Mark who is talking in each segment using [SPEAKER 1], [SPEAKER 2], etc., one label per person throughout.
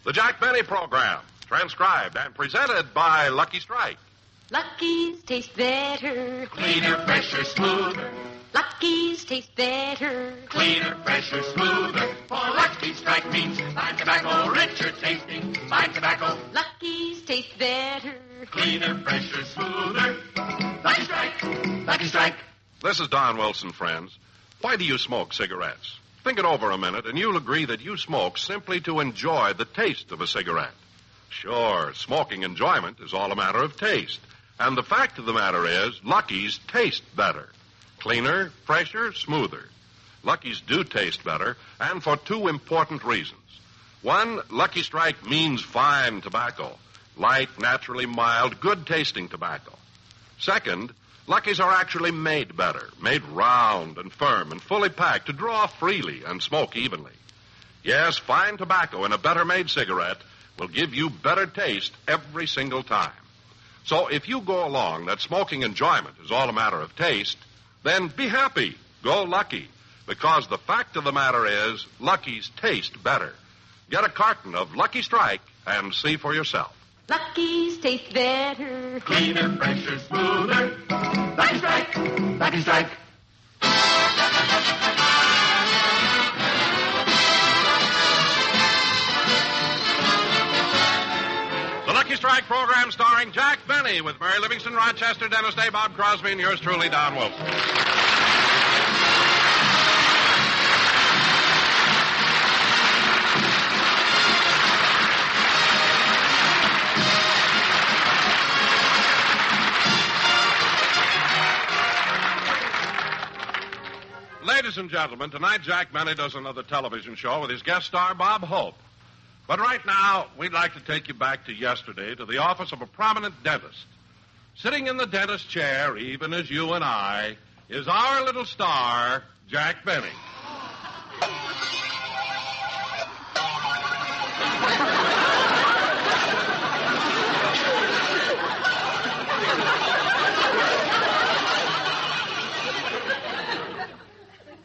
[SPEAKER 1] The Jack Benny Program, transcribed and presented by Lucky Strike.
[SPEAKER 2] Lucky's taste better.
[SPEAKER 3] Cleaner, fresher, smoother.
[SPEAKER 2] Lucky's taste better.
[SPEAKER 3] Cleaner, fresher, smoother. For Lucky Strike means fine tobacco, richer tasting. Fine tobacco.
[SPEAKER 2] Lucky's taste better.
[SPEAKER 3] Cleaner, fresher, smoother. Lucky Strike. Lucky Strike.
[SPEAKER 1] This is Don Wilson, friends. Why do you smoke cigarettes? Think it over a minute, and you'll agree that you smoke simply to enjoy the taste of a cigarette. Sure, smoking enjoyment is all a matter of taste. And the fact of the matter is, Lucky's taste better. Cleaner, fresher, smoother. Lucky's do taste better, and for two important reasons. One, Lucky Strike means fine tobacco. Light, naturally mild, good-tasting tobacco. Second, Lucky's are actually made better, made round and firm and fully packed to draw freely and smoke evenly. Yes, fine tobacco in a better-made cigarette will give you better taste every single time. So if you go along that smoking enjoyment is all a matter of taste, then be happy. Go Lucky. Because the fact of the matter is, Lucky's taste better. Get a carton of Lucky Strike and see for yourself.
[SPEAKER 2] Lucky's taste better.
[SPEAKER 3] Cleaner, fresher, smoother. Lucky Strike. Lucky Strike.
[SPEAKER 1] The Lucky Strike program starring Jack Benny with Mary Livingston, Rochester, Dennis Day, Bob Crosby, and yours truly, Don Wilson. Ladies and gentlemen, tonight Jack Benny does another television show with his guest star, Bob Hope. But right now, we'd like to take you back to yesterday to the office of a prominent dentist. Sitting in the dentist chair, even as you and I, is our little star, Jack Benny.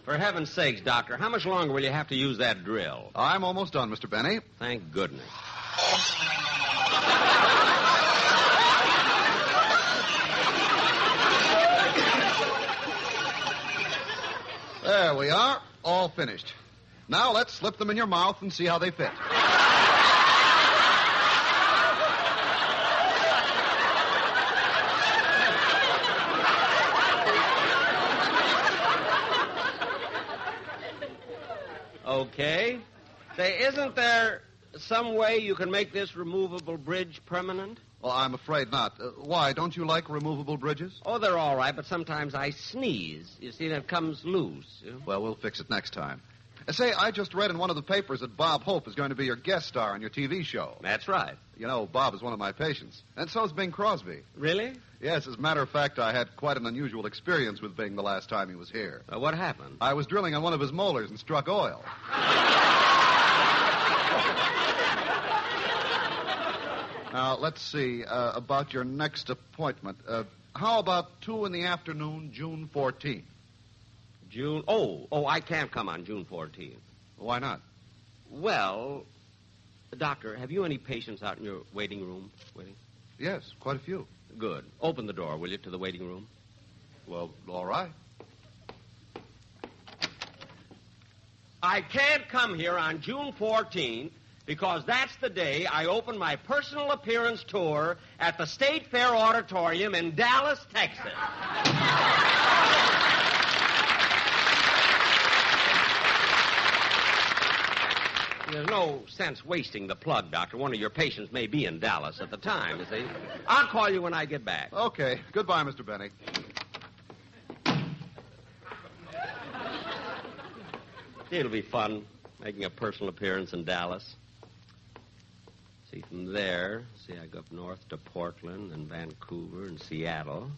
[SPEAKER 4] For heaven's sakes, Doctor, how much longer will you have to use that drill?
[SPEAKER 5] I'm almost done, Mr. Benny.
[SPEAKER 4] Thank goodness.
[SPEAKER 5] There we are, all finished. Now let's slip them in your mouth and see how they fit.
[SPEAKER 4] Okay. Say, isn't there some way you can make this removable bridge permanent?
[SPEAKER 5] Well, I'm afraid not. Why, don't you like removable bridges?
[SPEAKER 4] Oh, they're all right, but sometimes I sneeze. You see, and it comes loose.
[SPEAKER 5] Well, we'll fix it next time. Say, I just read in one of the papers that Bob Hope is going to be your guest star on your TV show.
[SPEAKER 4] That's right.
[SPEAKER 5] You know, Bob is one of my patients. And so is Bing Crosby.
[SPEAKER 4] Really?
[SPEAKER 5] Yes, as a matter of fact, I had quite an unusual experience with Bing the last time he was here.
[SPEAKER 4] What happened?
[SPEAKER 5] I was drilling on one of his molars and struck oil. Now, let's see, about your next appointment. How about 2 in the afternoon, June 14th?
[SPEAKER 4] June? Oh, I can't come on June 14th.
[SPEAKER 5] Why not?
[SPEAKER 4] Well, Doctor, have you any patients out in your waiting room? Waiting?
[SPEAKER 5] Yes, quite a few.
[SPEAKER 4] Good. Open the door, will you, to the waiting room?
[SPEAKER 5] Well, all right.
[SPEAKER 4] I can't come here on June 14th because that's the day I open my personal appearance tour at the State Fair Auditorium in Dallas, Texas. There's no sense wasting the plug, Doctor. One of your patients may be in Dallas at the time, you see. I'll call you when I get back.
[SPEAKER 5] Okay. Goodbye, Mr. Benny.
[SPEAKER 4] It'll be fun, making a personal appearance in Dallas. See, from there, I go up north to Portland and Vancouver and Seattle.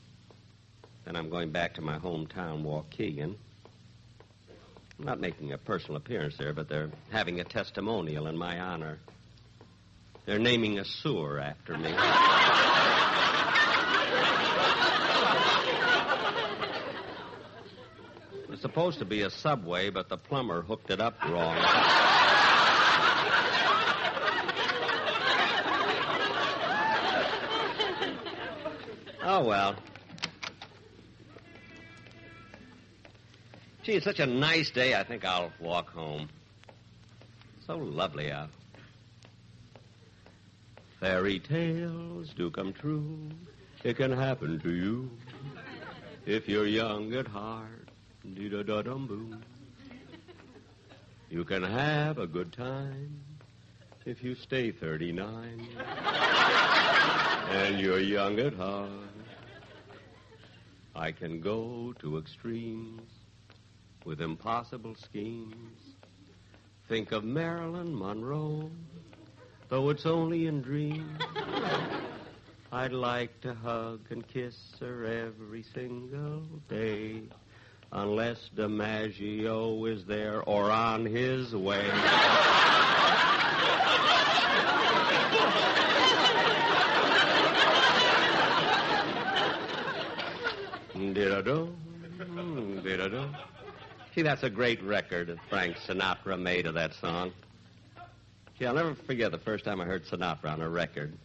[SPEAKER 4] Then I'm going back to my hometown, Waukegan. I'm not making a personal appearance there, but they're having a testimonial in my honor. They're naming a sewer after me. It's supposed to be a subway, but the plumber hooked it up wrong. Oh, well. Gee, it's such a nice day, I think I'll walk home. So lovely out. Fairy tales do come true. It can happen to you if you're young at heart. Dee-da-da-dum-boom. You can have a good time if you stay 39 and you're young at heart. I can go to extremes with impossible schemes. Think of Marilyn Monroe, though it's only in dreams. I'd like to hug and kiss her every single day, unless DiMaggio is there or on his way. Dee-da-do, dee-da-do. Gee, that's a great record that Frank Sinatra made of that song. Gee, I'll never forget the first time I heard Sinatra on a record.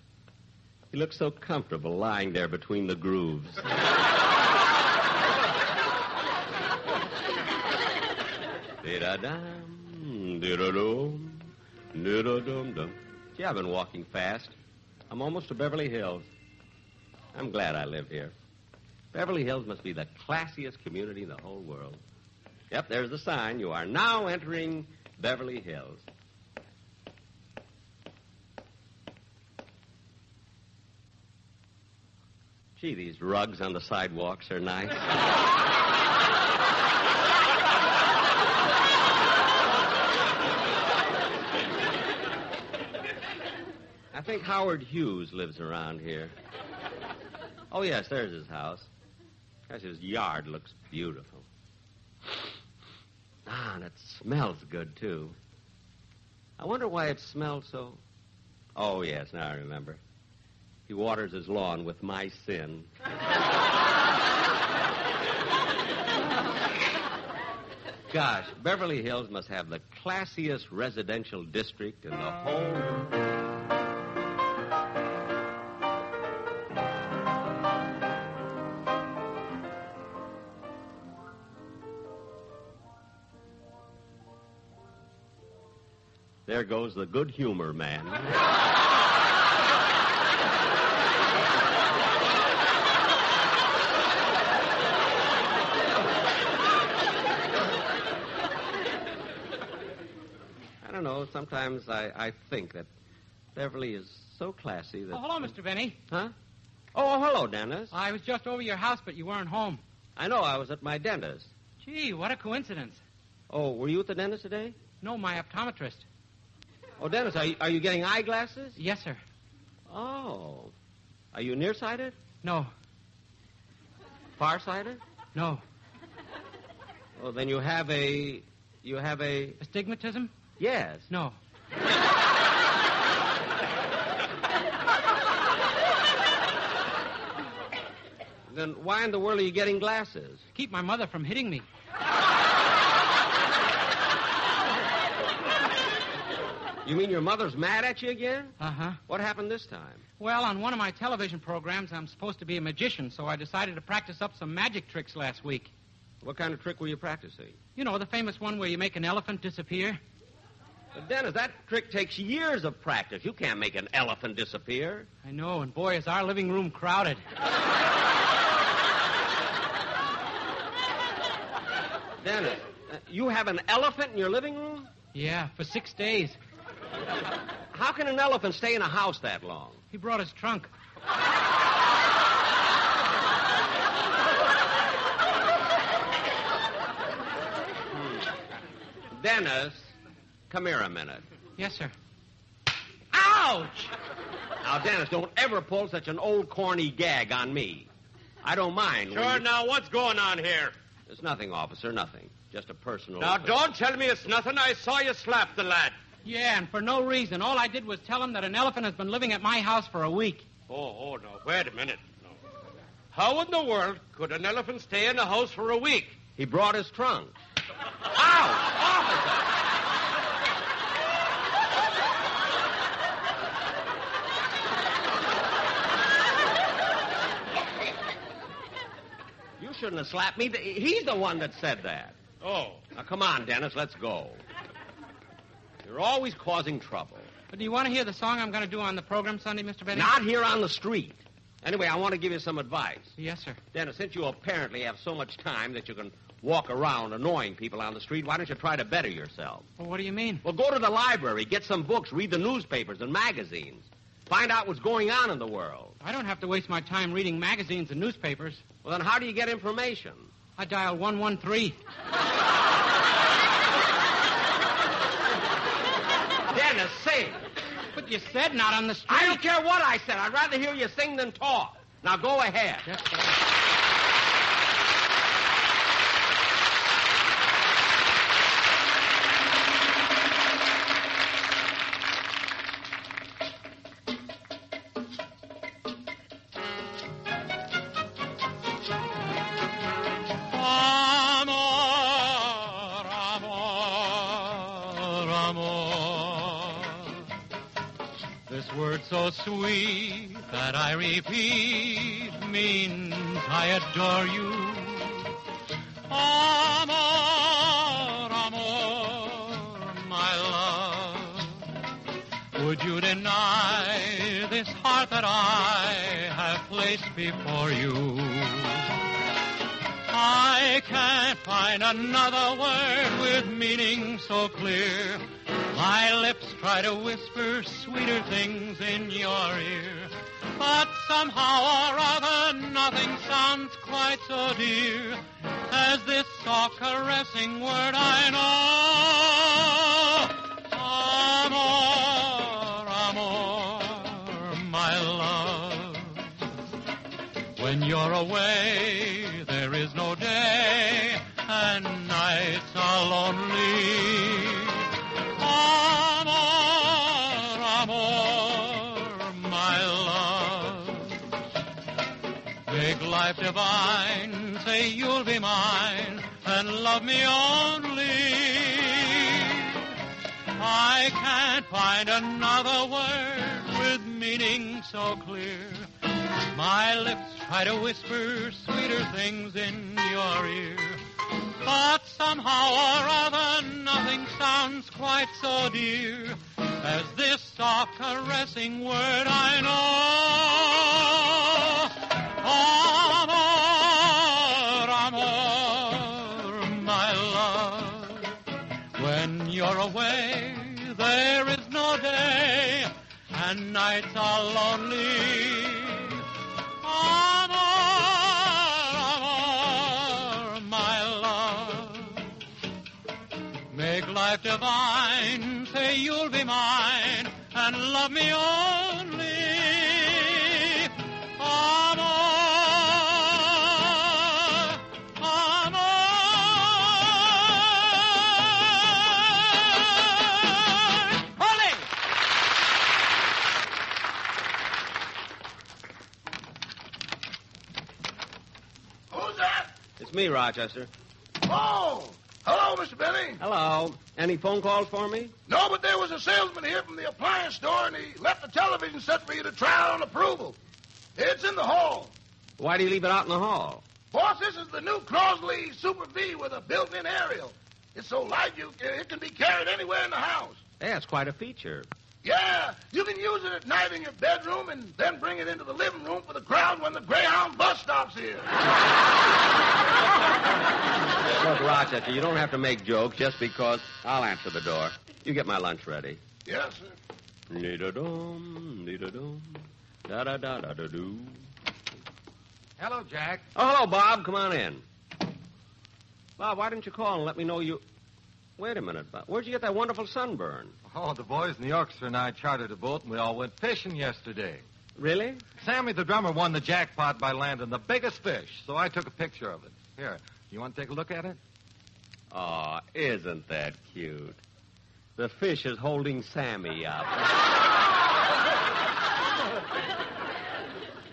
[SPEAKER 4] He looked so comfortable lying there between the grooves. Dee-da-dum, dee-da-dum, dee-da-dum-dum. Gee, I've been walking fast. I'm almost to Beverly Hills. I'm glad I live here. Beverly Hills must be the classiest community in the whole world. Yep, there's the sign. You are now entering Beverly Hills. Gee, these rugs on the sidewalks are nice. I think Howard Hughes lives around here. Oh, yes, there's his house. Gosh, his yard looks beautiful. Ah, and it smells good, too. I wonder why it smells so... Oh, yes, now I remember. He waters his lawn with my sin. Gosh, Beverly Hills must have the classiest residential district in the whole world. There goes the good humor man. I don't know. Sometimes I think that Beverly is so classy that...
[SPEAKER 6] Oh, hello, Mr. Benny.
[SPEAKER 4] Huh? Oh, hello, Dennis.
[SPEAKER 6] I was just over your house, but you weren't home.
[SPEAKER 4] I know. I was at my dentist.
[SPEAKER 6] Gee, what a coincidence.
[SPEAKER 4] Oh, were you at the dentist today?
[SPEAKER 6] No, my optometrist.
[SPEAKER 4] Oh, Dennis, are you getting eyeglasses?
[SPEAKER 6] Yes, sir.
[SPEAKER 4] Oh. Are you nearsighted?
[SPEAKER 6] No.
[SPEAKER 4] Farsighted?
[SPEAKER 6] No.
[SPEAKER 4] Oh, then you have a...
[SPEAKER 6] Astigmatism?
[SPEAKER 4] Yes.
[SPEAKER 6] No.
[SPEAKER 4] Then why in the world are you getting glasses?
[SPEAKER 6] Keep my mother from hitting me.
[SPEAKER 4] You mean your mother's mad at you again?
[SPEAKER 6] Uh-huh.
[SPEAKER 4] What happened this time?
[SPEAKER 6] Well, on one of my television programs, I'm supposed to be a magician, so I decided to practice up some magic tricks last week.
[SPEAKER 4] What kind of trick were you practicing?
[SPEAKER 6] You know, the famous one where you make an elephant disappear.
[SPEAKER 4] But Dennis, that trick takes years of practice. You can't make an elephant disappear.
[SPEAKER 6] I know, and boy, is our living room crowded.
[SPEAKER 4] Dennis, you have an elephant in your living room?
[SPEAKER 6] Yeah, for 6 days.
[SPEAKER 4] How can an elephant stay in a house that long?
[SPEAKER 6] He brought his trunk.
[SPEAKER 4] Dennis, come here a minute.
[SPEAKER 6] Yes, sir.
[SPEAKER 4] Ouch! Now, Dennis, don't ever pull such an old corny gag on me. I don't mind.
[SPEAKER 7] Sure, now, what's going on here?
[SPEAKER 4] There's nothing, officer, nothing. Just a personal...
[SPEAKER 7] Now, don't tell me it's nothing. I saw you slap the lad.
[SPEAKER 6] Yeah, and for no reason. All I did was tell him that an elephant has been living at my house for a week.
[SPEAKER 7] Oh, no, wait a minute. No. How in the world could an elephant stay in a house for a week?
[SPEAKER 4] He brought his trunk. Ouch! Officer! shouldn't have slapped me. He's the one that said that.
[SPEAKER 7] Oh.
[SPEAKER 4] Now, come on, Dennis, let's go. You're always causing trouble.
[SPEAKER 6] But do you want to hear the song I'm going to do on the program Sunday, Mr. Benny?
[SPEAKER 4] Not here on the street. Anyway, I want to give you some advice.
[SPEAKER 6] Yes, sir.
[SPEAKER 4] Dennis, since you apparently have so much time that you can walk around annoying people on the street, why don't you try to better yourself?
[SPEAKER 6] Well, what do you mean?
[SPEAKER 4] Well, go to the library, get some books, read the newspapers and magazines. Find out what's going on in the world.
[SPEAKER 6] I don't have to waste my time reading magazines and newspapers.
[SPEAKER 4] Well, then how do you get information?
[SPEAKER 6] I dial 113.
[SPEAKER 4] Dennis, sing.
[SPEAKER 6] But you said not on the street.
[SPEAKER 4] I don't care what I said. I'd rather hear you sing than talk. Now go ahead.
[SPEAKER 6] Yes, sir.
[SPEAKER 8] Word so sweet that I repeat means I adore you. Amor, amor, my love. Would you deny this heart that I have placed before you? I can't find another word with meaning so clear. My lips try to whisper sweeter things in your ear, but somehow or other nothing sounds quite so dear as this soft caressing word I know. Amor, amor, my love. When you're away, there is no day, and nights are lonely. Amor, amor, my love. Make life divine, say you'll be mine, and love me only. I can't find another word with meaning so clear. My lips try to whisper sweeter things in your ear, but somehow or other nothing sounds quite so dear as this soft caressing word I know. Amor, amor, my love. When you're away, there is no day, and nights are lonely. Life divine, say you'll be mine and love me only. Amor, amor. Rolling!
[SPEAKER 9] Who's that?
[SPEAKER 4] It's me, Rochester.
[SPEAKER 9] Oh! Hello, Mr. Benny.
[SPEAKER 4] Hello. Any phone calls for me?
[SPEAKER 9] No, but there was a salesman here from the appliance store, and he left the television set for you to try out on approval. It's in the hall.
[SPEAKER 4] Why do you leave it out in the hall?
[SPEAKER 9] Boss, this is the new Crosley Super V with a built-in aerial. It's so light it can be carried anywhere in the house.
[SPEAKER 4] Yeah, it's quite a feature.
[SPEAKER 9] Yeah, you can use it at night in your bedroom and then bring it into the living room for the crowd when the Greyhound bus stops here.
[SPEAKER 4] Look, Rochester, you don't have to make jokes just because I'll answer the door. You get my lunch ready.
[SPEAKER 9] Yes, sir.
[SPEAKER 4] Need-a-dum, da-da-da-da-da-doo.
[SPEAKER 10] Hello, Jack.
[SPEAKER 4] Oh, hello, Bob. Come on in. Bob, why didn't you call and let me know you... Wait a minute, Bob. Where'd you get that wonderful sunburn?
[SPEAKER 10] Oh, the boys in the orchestra and I chartered a boat, and we all went fishing yesterday.
[SPEAKER 4] Really?
[SPEAKER 10] Sammy the drummer won the jackpot by landing the biggest fish, so I took a picture of it. Here, you want to take a look at it?
[SPEAKER 4] Oh, isn't that cute? The fish is holding Sammy up.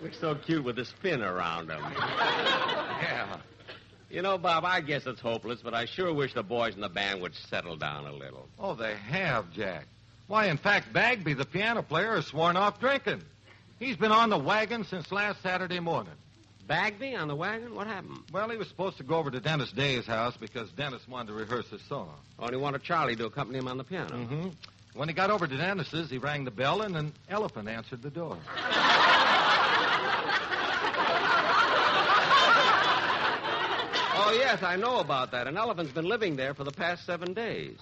[SPEAKER 4] Looks so cute with the spin around him.
[SPEAKER 10] Yeah.
[SPEAKER 4] You know, Bob, I guess it's hopeless, but I sure wish the boys in the band would settle down a little.
[SPEAKER 10] Oh, they have, Jack. Why, in fact, Bagby, the piano player, has sworn off drinking. He's been on the wagon since last Saturday morning.
[SPEAKER 4] Bagby on the wagon? What happened?
[SPEAKER 10] Well, he was supposed to go over to Dennis Day's house because Dennis wanted to rehearse his song.
[SPEAKER 4] Oh, and he wanted Charlie to accompany him on the piano.
[SPEAKER 10] Mm-hmm. When he got over to Dennis's, he rang the bell, and an elephant answered the door.
[SPEAKER 4] Oh, yes, I know about that. An elephant's been living there for the past 7 days.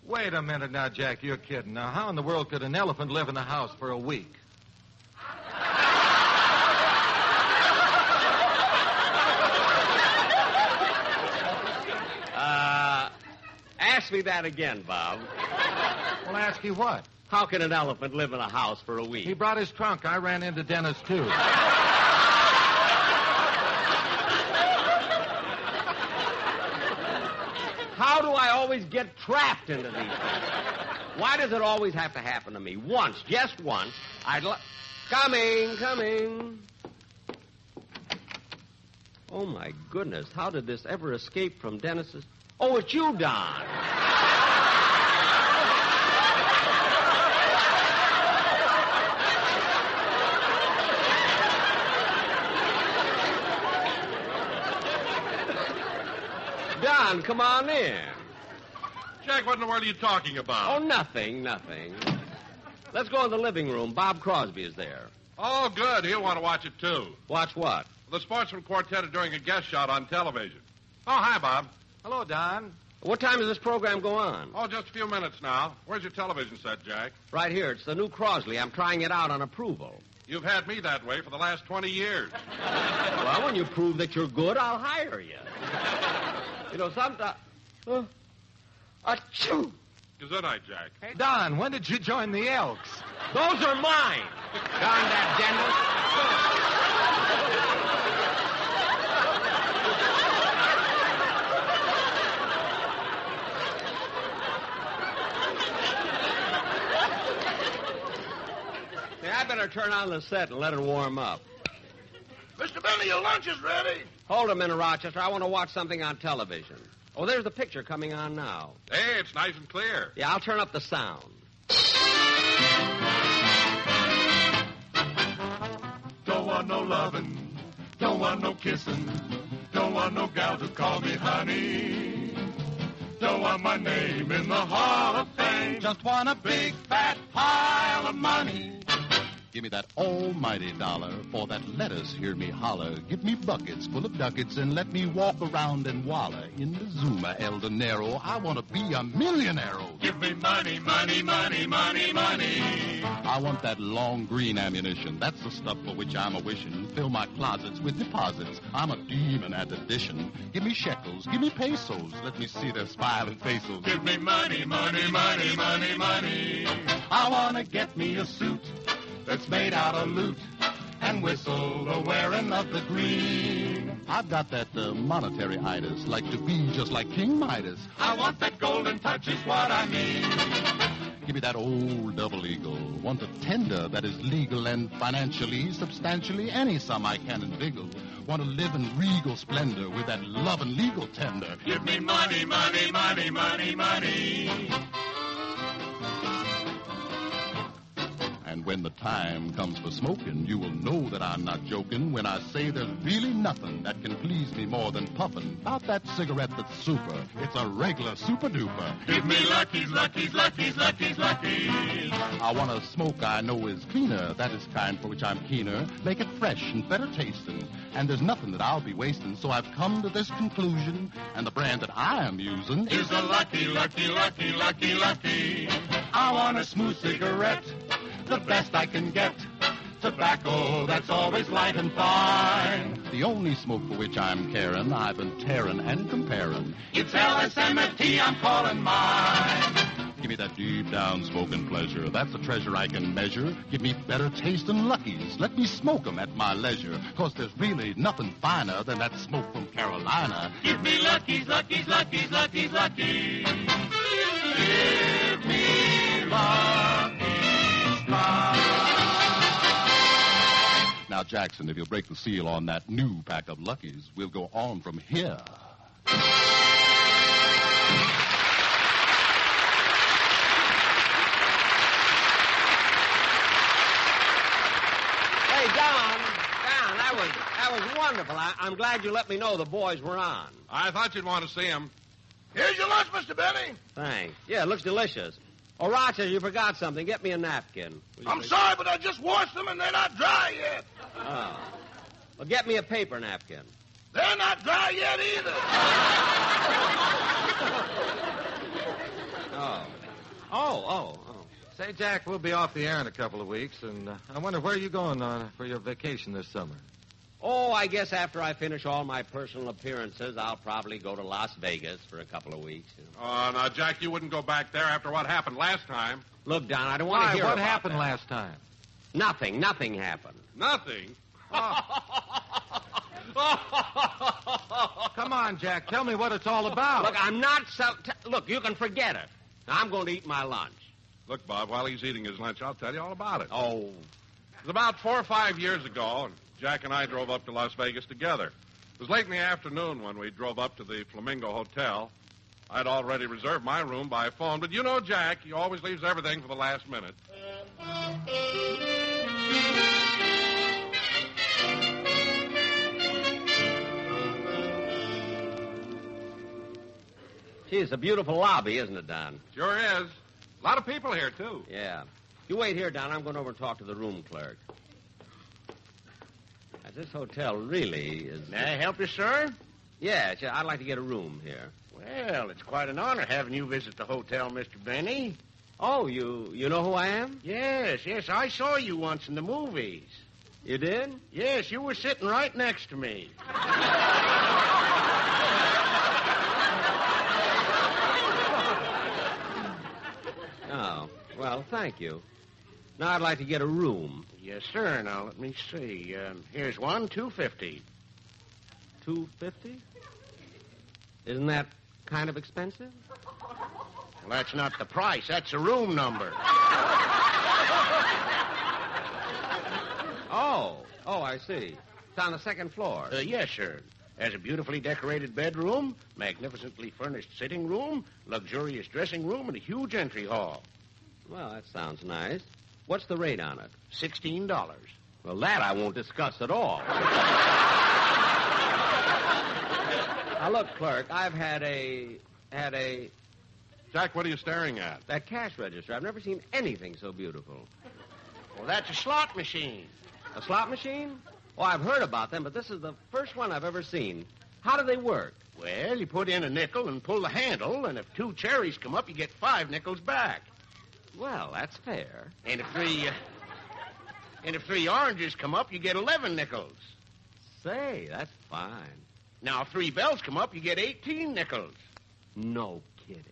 [SPEAKER 10] Wait a minute now, Jack. You're kidding. Now, how in the world could an elephant live in a house for a week?
[SPEAKER 4] Ask me that again, Bob.
[SPEAKER 10] Well, ask you what?
[SPEAKER 4] How can an elephant live in a house for a week?
[SPEAKER 10] He brought his trunk. I ran into Dennis, too.
[SPEAKER 4] How do I always get trapped into these things? Why does it always have to happen to me? Once, just once, Coming. Oh, my goodness. How did this ever escape from Dennis's... Oh, it's you, Don. Don, come on in.
[SPEAKER 1] Jack, what in the world are you talking about?
[SPEAKER 4] Oh, nothing. Let's go in the living room. Bob Crosby is there.
[SPEAKER 1] Oh, good. He'll want to watch it, too.
[SPEAKER 4] Watch what?
[SPEAKER 1] The Sportsman Quartet are doing a guest shot on television. Oh, hi, Bob.
[SPEAKER 10] Hello, Don.
[SPEAKER 4] What time does this program go on?
[SPEAKER 1] Oh, just a few minutes now. Where's your television set, Jack?
[SPEAKER 4] Right here. It's the new Crosley. I'm trying it out on approval.
[SPEAKER 1] You've had me that way for the last 20 years.
[SPEAKER 4] Well, when you prove that you're good, I'll hire you. You know, sometimes... Achoo!
[SPEAKER 1] Good night, Jack.
[SPEAKER 10] Hey, Don, when did you join the Elks?
[SPEAKER 4] Those are mine. Darn that Hey, I better turn on the set and let it warm up.
[SPEAKER 9] Mr. Benny, your lunch is ready.
[SPEAKER 4] Hold a minute, Rochester. I want to watch something on television. Oh, there's the picture coming on now.
[SPEAKER 1] Hey, it's nice and clear.
[SPEAKER 4] Yeah, I'll turn up the sound.
[SPEAKER 3] Don't want no loving, don't want no kissing, don't want no gal to call me honey. Don't want my name in the Hall of Fame, just want a big fat pile of money.
[SPEAKER 11] Give me that almighty dollar for that lettuce, hear me holler. Give me buckets full of ducats and let me walk around and waller. In the Zuma El Dinero, I want to be a millionaire.
[SPEAKER 3] Give me money, money, money, money, money.
[SPEAKER 11] I want that long green ammunition. That's the stuff for which I'm a-wishing. Fill my closets with deposits. I'm a demon at addition. Give me shekels, give me pesos. Let me see their smiling faces.
[SPEAKER 3] Give me money, money, money, money, money. I want to get me a suit that's made out of loot and whistle the wearing of the green.
[SPEAKER 11] I've got that monetary itis, like to be just like King Midas.
[SPEAKER 3] I want that golden touch is what I mean.
[SPEAKER 11] Give me that old double eagle. Want a tender that is legal and financially, substantially, any sum I can inveigle. Want to live in regal splendor with that love and legal tender.
[SPEAKER 3] Give me money, money, money, money, money.
[SPEAKER 11] And when the time comes for smoking, you will know that I'm not joking when I say there's really nothing that can please me more than puffing out that cigarette that's super. It's a regular super duper.
[SPEAKER 3] Give me luckies, luckies, luckies, luckies, luckies.
[SPEAKER 11] I want a smoke I know is cleaner. That is kind for which I'm keener. Make it fresh and better tasting. And there's nothing that I'll be wasting. So I've come to this conclusion. And the brand that I am using
[SPEAKER 3] is a lucky, lucky, lucky, lucky, lucky. I want a smooth cigarette, the best I can get. Tobacco that's always light and fine.
[SPEAKER 11] The only smoke for which I'm caring, I've been tearing and comparing.
[SPEAKER 3] It's LSMFT I'm calling mine.
[SPEAKER 11] Give me that deep down smoking pleasure. That's a treasure I can measure. Give me better taste than Lucky's. Let me smoke 'em at my leisure. 'Cause there's really nothing finer than that smoke from Carolina.
[SPEAKER 3] Give me Lucky's, Lucky's, Lucky's, Lucky's, Lucky's. Give me Lucky's Strike.
[SPEAKER 11] Now, Jackson, if you'll break the seal on that new pack of Luckies, we'll go on from here.
[SPEAKER 4] Hey, Don, that That was wonderful. I'm glad you let me know the boys were on.
[SPEAKER 1] I thought you'd want to see them.
[SPEAKER 9] Here's your lunch, Mr. Benny.
[SPEAKER 4] Thanks. Yeah, it looks delicious. Oh, Rochester, you forgot something. Get me a napkin.
[SPEAKER 9] I'm sorry, but I just washed them and they're not dry yet.
[SPEAKER 4] Oh. Well, get me a paper napkin.
[SPEAKER 9] They're not dry yet either.
[SPEAKER 4] Oh.
[SPEAKER 10] Say, Jack, we'll be off the air in a couple of weeks, and I wonder where you going for your vacation this summer.
[SPEAKER 4] Oh, I guess after I finish all my personal appearances, I'll probably go to Las Vegas for a couple of weeks.
[SPEAKER 1] Oh, now, Jack, you wouldn't go back there after what happened last time.
[SPEAKER 4] Look, Don, I don't want to hear
[SPEAKER 10] what
[SPEAKER 4] about
[SPEAKER 10] happened
[SPEAKER 4] that.
[SPEAKER 10] last time?
[SPEAKER 4] Nothing happened.
[SPEAKER 1] Nothing?
[SPEAKER 10] Come on, Jack, tell me what it's all about.
[SPEAKER 4] Look, I'm not Look, you can forget it. Now, I'm going to eat my lunch.
[SPEAKER 1] Look, Bob, while he's eating his lunch, I'll tell you all about it.
[SPEAKER 4] Oh.
[SPEAKER 1] It was about 4 or 5 years ago, and Jack and I drove up to Las Vegas together. It was late in the afternoon when we drove up to the Flamingo Hotel. I'd already reserved my room by phone, but you know Jack, he always leaves everything for the last minute.
[SPEAKER 4] Gee, it's a beautiful lobby, isn't it, Don?
[SPEAKER 1] Sure is. A lot of people here, too.
[SPEAKER 4] Yeah. You wait here, Don. I'm going over and talk to the room clerk. This hotel really is...
[SPEAKER 7] May I help you, sir?
[SPEAKER 4] Yeah, I'd like to get a room here.
[SPEAKER 7] Well, it's quite an honor having you visit the hotel, Mr. Benny.
[SPEAKER 4] Oh, you know who I am?
[SPEAKER 7] Yes, I saw you once in the movies.
[SPEAKER 4] You did?
[SPEAKER 7] Yes, you were sitting right next to me.
[SPEAKER 4] Oh, well, thank you. Now I'd like to get a room.
[SPEAKER 7] Yes, sir. Now, let me see. Here's one, $250.
[SPEAKER 4] $250? Isn't that kind of expensive?
[SPEAKER 7] Well, that's not the price. That's the room number.
[SPEAKER 4] Oh, I see. It's on the second floor.
[SPEAKER 7] Yes, sir. Has a beautifully decorated bedroom, magnificently furnished sitting room, luxurious dressing room, and a huge entry hall.
[SPEAKER 4] Well, that sounds nice. What's the rate on it?
[SPEAKER 7] $16.
[SPEAKER 4] Well, that I won't discuss at all. Now, look, clerk, I've had a...
[SPEAKER 1] Jack, what are you staring at?
[SPEAKER 4] That cash register. I've never seen anything so beautiful.
[SPEAKER 7] Well, that's a slot machine.
[SPEAKER 4] A slot machine? Oh, I've heard about them, but this is the first one I've ever seen. How do they work?
[SPEAKER 7] Well, you put in a nickel and pull the handle, and if 2 cherries come up, you get 5 nickels back.
[SPEAKER 4] Well, that's fair.
[SPEAKER 7] And if 3 oranges come up, you get 11 nickels.
[SPEAKER 4] Say, that's fine.
[SPEAKER 7] Now, if 3 bells come up, you get 18 nickels.
[SPEAKER 4] No kidding.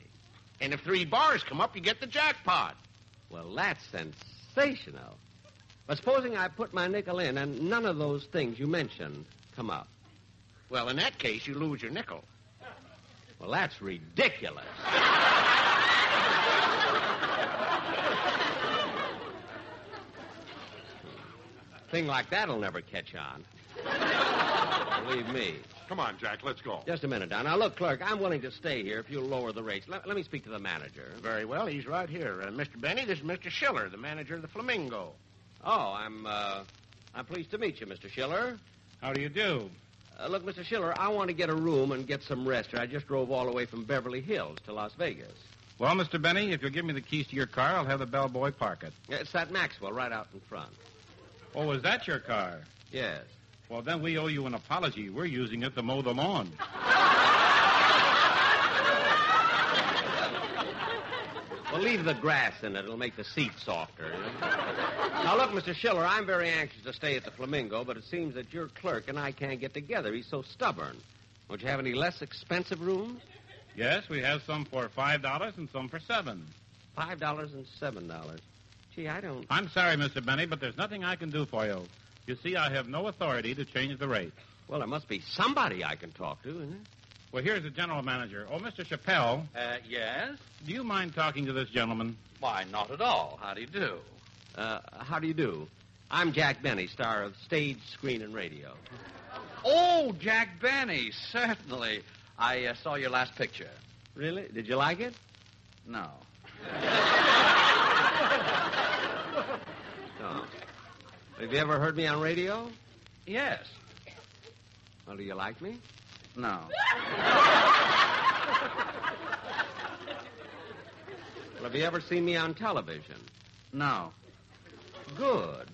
[SPEAKER 7] And if 3 bars come up, you get the jackpot.
[SPEAKER 4] Well, that's sensational. But supposing I put my nickel in and none of those things you mentioned come up.
[SPEAKER 7] Well, in that case, you lose your nickel.
[SPEAKER 4] Well, that's ridiculous. Thing like that'll never catch on. Believe me.
[SPEAKER 1] Come on, Jack, let's go.
[SPEAKER 4] Just a minute, Don. Now, look, clerk, I'm willing to stay here if you'll lower the rates. Let me speak to the manager.
[SPEAKER 7] Very well, he's right here. Mr. Benny, this is Mr. Schiller, the manager of the Flamingo.
[SPEAKER 4] Oh, I'm pleased to meet you, Mr. Schiller.
[SPEAKER 6] How do you do?
[SPEAKER 4] Look, Mr. Schiller, I want to get a room and get some rest. I just drove all the way from Beverly Hills to Las Vegas.
[SPEAKER 6] Well, Mr. Benny, if you'll give me the keys to your car, I'll have the bellboy park it.
[SPEAKER 4] It's that Maxwell right out in front.
[SPEAKER 6] Oh, is that your car?
[SPEAKER 4] Yes.
[SPEAKER 6] Well, then we owe you an apology. We're using it to mow the lawn.
[SPEAKER 4] Well, leave the grass in it. It'll make the seat softer. Now, look, Mr. Schiller, I'm very anxious to stay at the Flamingo, but it seems that your clerk and I can't get together. He's so stubborn. Don't you have any less expensive rooms?
[SPEAKER 6] Yes, we have some for $5 and some for $7.
[SPEAKER 4] $5 and $7. Gee, I don't...
[SPEAKER 6] I'm sorry, Mr. Benny, but there's nothing I can do for you. You see, I have no authority to change the rate.
[SPEAKER 4] Well, there must be somebody I can talk to, isn't there?
[SPEAKER 6] Well, here's the general manager. Oh, Mr. Chappelle.
[SPEAKER 12] Yes?
[SPEAKER 6] Do you mind talking to this gentleman?
[SPEAKER 12] Why, not at all. How do you do?
[SPEAKER 4] How do you do? I'm Jack Benny, star of Stage, Screen, and Radio.
[SPEAKER 12] Oh, Jack Benny, certainly. I saw your last picture.
[SPEAKER 4] Really? Did you like it?
[SPEAKER 12] No.
[SPEAKER 4] No. Have you ever heard me on radio?
[SPEAKER 12] Yes.
[SPEAKER 4] Well, do you like me?
[SPEAKER 12] No.
[SPEAKER 4] Well, have you ever seen me on television?
[SPEAKER 12] No.
[SPEAKER 4] Good.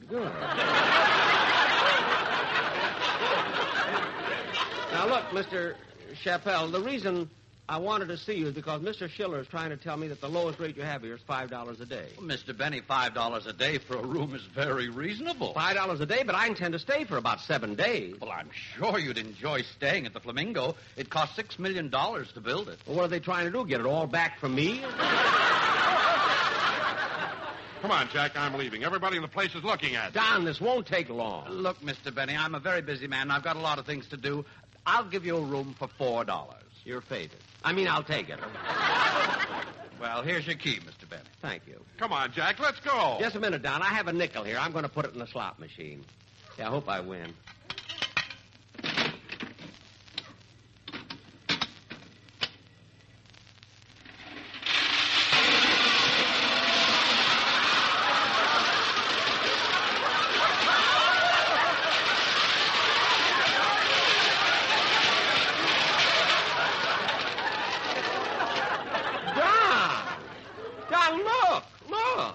[SPEAKER 4] Now, look, Mr. Chappelle, the reason I wanted to see you is because Mr. Schiller is trying to tell me that the lowest rate you have here is $5 a day.
[SPEAKER 12] Well, Mr. Benny, $5 a day for a room is very reasonable.
[SPEAKER 4] $5 a day, but I intend to stay for about 7 days.
[SPEAKER 12] Well, I'm sure you'd enjoy staying at the Flamingo. It cost $6 million to build it.
[SPEAKER 4] Well, what are they trying to do, get it all back from me?
[SPEAKER 1] Come on, Jack, I'm leaving. Everybody in the place is looking at you.
[SPEAKER 4] Don, this won't take long.
[SPEAKER 12] Look, Mr. Benny, I'm a very busy man, and I've got a lot of things to do. I'll give you a room for $4.
[SPEAKER 4] Your favorite. I'll take it.
[SPEAKER 12] Well, here's your key, Mr. Benny.
[SPEAKER 4] Thank you.
[SPEAKER 1] Come on, Jack, let's go.
[SPEAKER 4] Just a minute, Don. I have a nickel here. I'm going to put it in the slot machine. Yeah, I hope I win.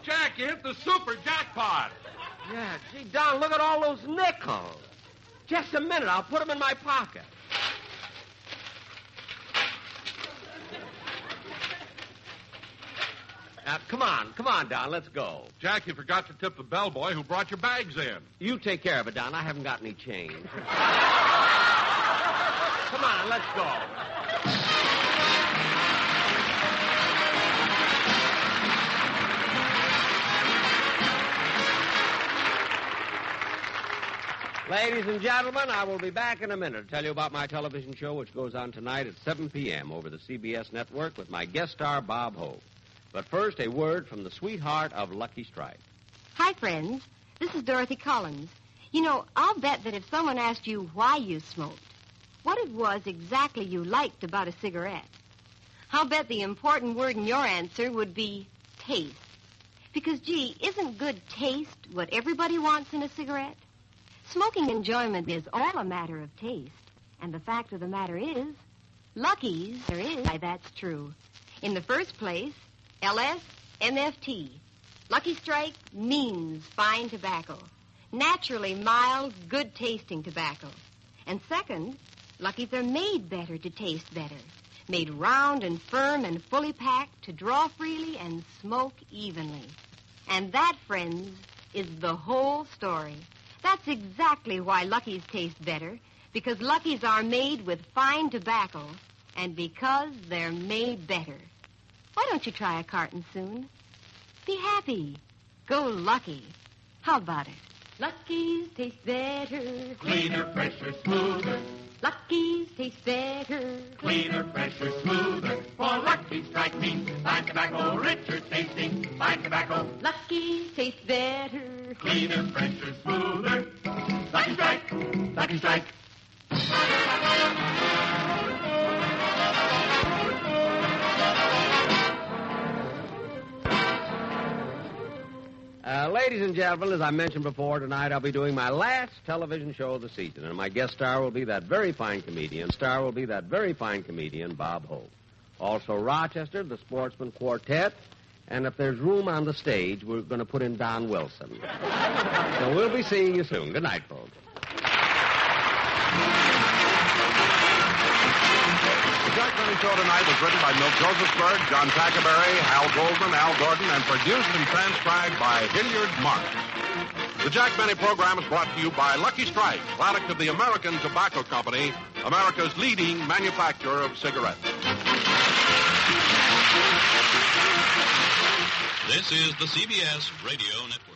[SPEAKER 1] Jack, you hit the super jackpot.
[SPEAKER 4] Yeah, gee, Don, look at all those nickels. Just a minute. I'll put them in my pocket. Now, come on, Don, let's go.
[SPEAKER 1] Jack, you forgot to tip the bellboy who brought your bags in.
[SPEAKER 4] You take care of it, Don. I haven't got any change. Come on, let's go. Ladies and gentlemen, I will be back in a minute to tell you about my television show, which goes on tonight at 7 p.m. over the CBS network with my guest star, Bob Hope. But first, a word from the sweetheart of Lucky Strike.
[SPEAKER 13] Hi, friends. This is Dorothy Collins. You know, I'll bet that if someone asked you why you smoked, what it was exactly you liked about a cigarette, I'll bet the important word in your answer would be taste. Because, gee, isn't good taste what everybody wants in a cigarette? Smoking enjoyment is all a matter of taste. And the fact of the matter is, Lucky's, there is. Why, that's true. In the first place, LS-MFT. Lucky Strike means fine tobacco. Naturally mild, good-tasting tobacco. And second, Lucky's are made better to taste better. Made round and firm and fully packed to draw freely and smoke evenly. And that, friends, is the whole story. That's exactly why Lucky's taste better, because Lucky's are made with fine tobacco, and because they're made better. Why don't you try a carton soon? Be happy. Go Lucky. How about it?
[SPEAKER 2] Lucky's taste better.
[SPEAKER 3] Cleaner, fresher, smoother.
[SPEAKER 2] Lucky's taste better.
[SPEAKER 3] Cleaner, fresher, smoother. For Lucky Strike means fine tobacco, richer tasting. Fine tobacco.
[SPEAKER 2] Lucky's taste better.
[SPEAKER 3] Cleaner, fresher, smoother. Lucky Strike. Lucky Strike.
[SPEAKER 4] Ladies and gentlemen, as I mentioned before, tonight I'll be doing my last television show of the season, and my guest star will be that very fine comedian. Bob Hope. Also Rochester, the Sportsman Quartet, and if there's room on the stage, we're going to put in Don Wilson. So we'll be seeing you soon. Good night, folks.
[SPEAKER 1] The Jack Benny Show tonight was written by Milt Josephsberg, John Tackerberry, Hal Goldman, Al Gordon, and produced and transcribed by Hilliard Marks. The Jack Benny program is brought to you by Lucky Strike, product of the American Tobacco Company, America's leading manufacturer of cigarettes.
[SPEAKER 14] This is the CBS Radio Network.